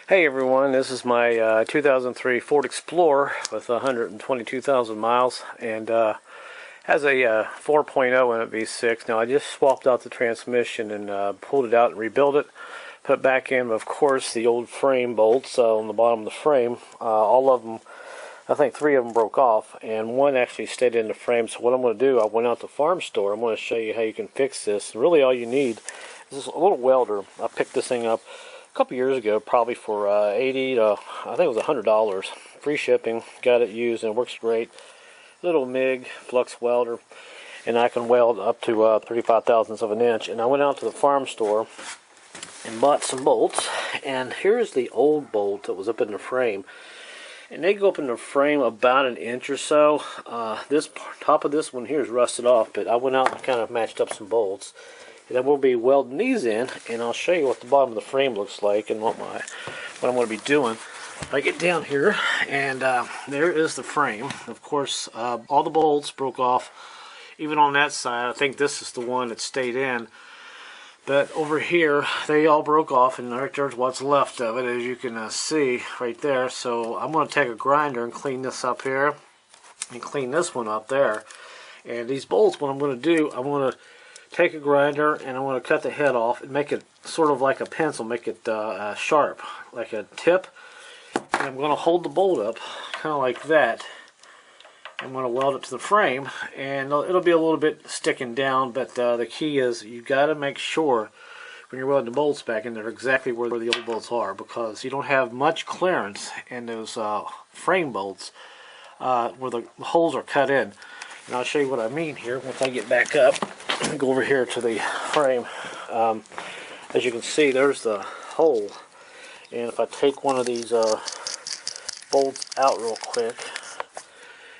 Hey everyone, this is my 2003 Ford Explorer with 122,000 miles and has a 4.0 in it V6. Now I just swapped out the transmission and pulled it out and rebuilt it. Put back in, of course, the old frame bolts on the bottom of the frame. All of them, I think 3 of them broke off and one actually stayed in the frame. So what I'm going to do, I went out to the farm store. I'm going to show you how you can fix this. And really all you need is a little welder. I picked this thing up a couple years ago, probably for 80 to, I think it was $100. Free shipping. Got it used and it works great. Little MIG flux welder, and I can weld up to 35 thousandths of an inch. And I went out to the farm store and bought some bolts. And here's the old bolt that was up in the frame. And they go up in the frame about an inch or so. This top of this one here is rusted off, but I went out and kind of matched up some bolts. And then we'll be welding these in, and I'll show you what the bottom of the frame looks like and what I'm going to be doing. I get down here, and there is the frame. Of course, all the bolts broke off, even on that side. I think this is the one that stayed in. But over here, they all broke off, and right there's what's left of it, as you can see right there. So I'm going to take a grinder and clean this up here, and clean this one up there. And these bolts, what I'm going to do, I'm going to take a grinder and I want to cut the head off and make it sort of like a pencil, make it sharp, like a tip. And I'm going to hold the bolt up, kind of like that. I'm going to weld it to the frame, and it'll be a little bit sticking down, but the key is you got to make sure when you're welding the bolts back in there exactly where the old bolts are, because you don't have much clearance in those frame bolts where the holes are cut in. And I'll show you what I mean here once I get back up. Go over here to the frame. As you can see, there's the hole, and if I take one of these bolts out real quick,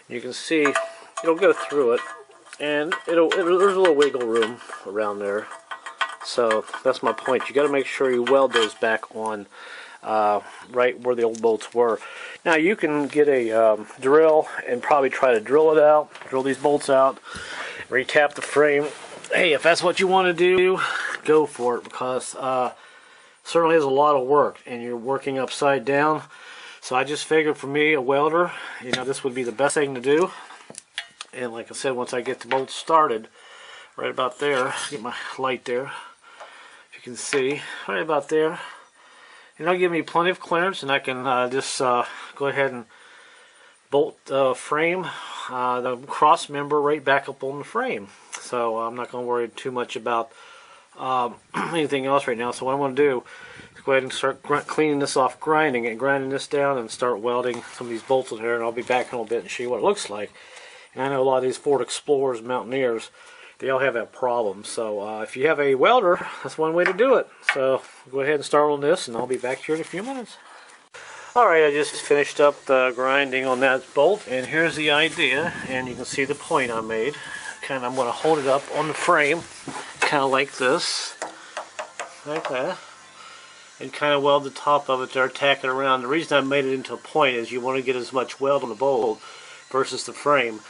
you can see it'll go through it, and there's a little wiggle room around there. So that's my point. You got to make sure you weld those back on right where the old bolts were. Now you can get a drill and probably try to drill it out, drill these bolts out, retap the frame. Hey, if that's what you want to do, go for it, because certainly is a lot of work and you're working upside down. So I just figured for me, a welder, this would be the best thing to do. And like I said, once I get the bolts started, right about there, get my light there, if you can see, right about there, and that'll give me plenty of clearance, and I can just go ahead and bolt the frame, the cross member right back up on the frame. So I'm not going to worry too much about anything else right now. So what I'm going to do is go ahead and start cleaning this off, grinding this down, and start welding some of these bolts in here. And I'll be back in a little bit and show you what it looks like. And I know a lot of these Ford Explorers, Mountaineers, they all have that problem. So if you have a welder, that's one way to do it. So go ahead and start on this, and I'll be back here in a few minutes. Alright, I just finished up the grinding on that bolt, and here's the idea, and you can see the point I made. I'm going to hold it up on the frame, kind of like this, like that, and kind of weld the top of it there, tack it around. The reason I made it into a point is you want to get as much weld on the bolt versus the frame,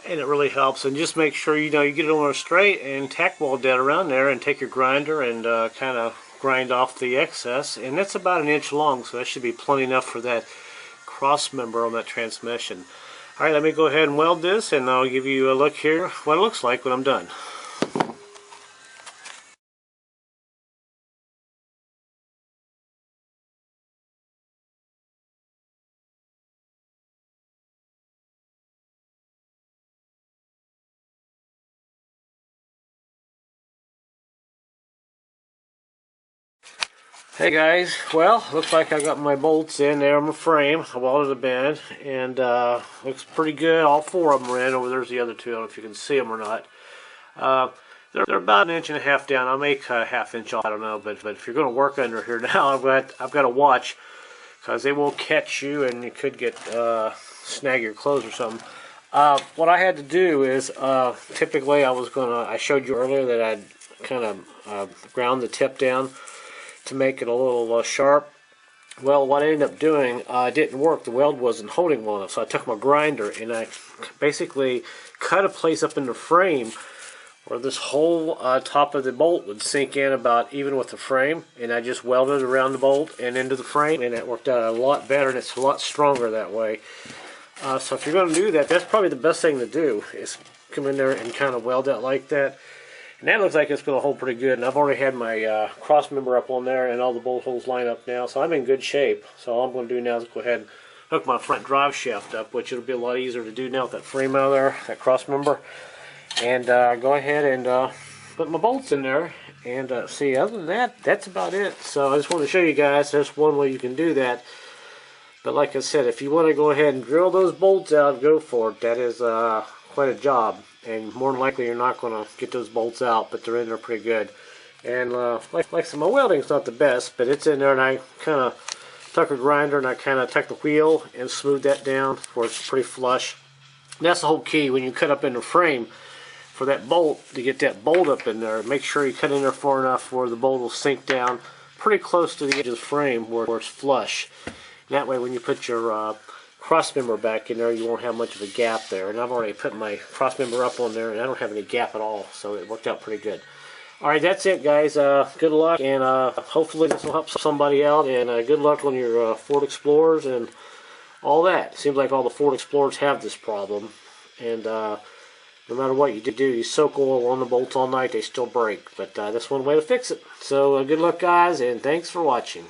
and it really helps. And just make sure you get it on straight and tack weld that around there, and take your grinder and kind of grind off the excess. And that's about an inch long, so that should be plenty enough for that cross member on that transmission. Alright, let me go ahead and weld this, and I'll give you a look here what it looks like when I'm done. Hey guys, well, looks like I got my bolts in there on the frame. I welded them in, and looks pretty good. All 4 of them are in. Over there's the other 2. I don't know if you can see them or not. They're about 1.5 inches down. I'll make a 1/2 inch off. I don't know, but if you're going to work under here now, I've got to watch, because they will catch you, and you could get snag your clothes or something. What I had to do is typically I showed you earlier that I'd kind of ground the tip down to make it a little sharp. Well, what I ended up doing didn't work. The weld wasn't holding well enough, so I took my grinder and I basically cut a place up in the frame where this whole top of the bolt would sink in about even with the frame, and I just welded around the bolt and into the frame, and it worked out a lot better, and it's a lot stronger that way. So if you're going to do that, that's probably the best thing to do, is come in there and kind of weld that like that. And that looks like it's going to hold pretty good, and I've already had my cross member up on there, and all the bolt holes line up now, so I'm in good shape. So all I'm going to do now is go ahead and hook my front drive shaft up, which it'll be a lot easier to do now with that frame out of there, that cross member. And go ahead and put my bolts in there, and see, other than that, that's about it. So I just want to show you guys, there's one way you can do that. But like I said, if you want to go ahead and drill those bolts out, go for it. That is quite a job, and more than likely you're not going to get those bolts out, but they're in there pretty good. And like I said, my welding's not the best, but it's in there, and I kind of tuck a grinder, and I kind of tuck the wheel and smooth that down where it's pretty flush. And that's the whole key when you cut up in the frame for that bolt, to get that bolt up in there. Make sure you cut in there far enough where the bolt will sink down pretty close to the edge of the frame where it's flush. That way when you put your cross member back in there, you won't have much of a gap there. And I've already put my cross member up on there, and I don't have any gap at all, so it worked out pretty good. Alright, that's it, guys. Good luck, and hopefully this will help somebody out, and good luck on your Ford Explorers and all that. It seems like all the Ford Explorers have this problem, and no matter what you do, you soak oil on the bolts all night, they still break. But that's one way to fix it. So good luck, guys, and thanks for watching.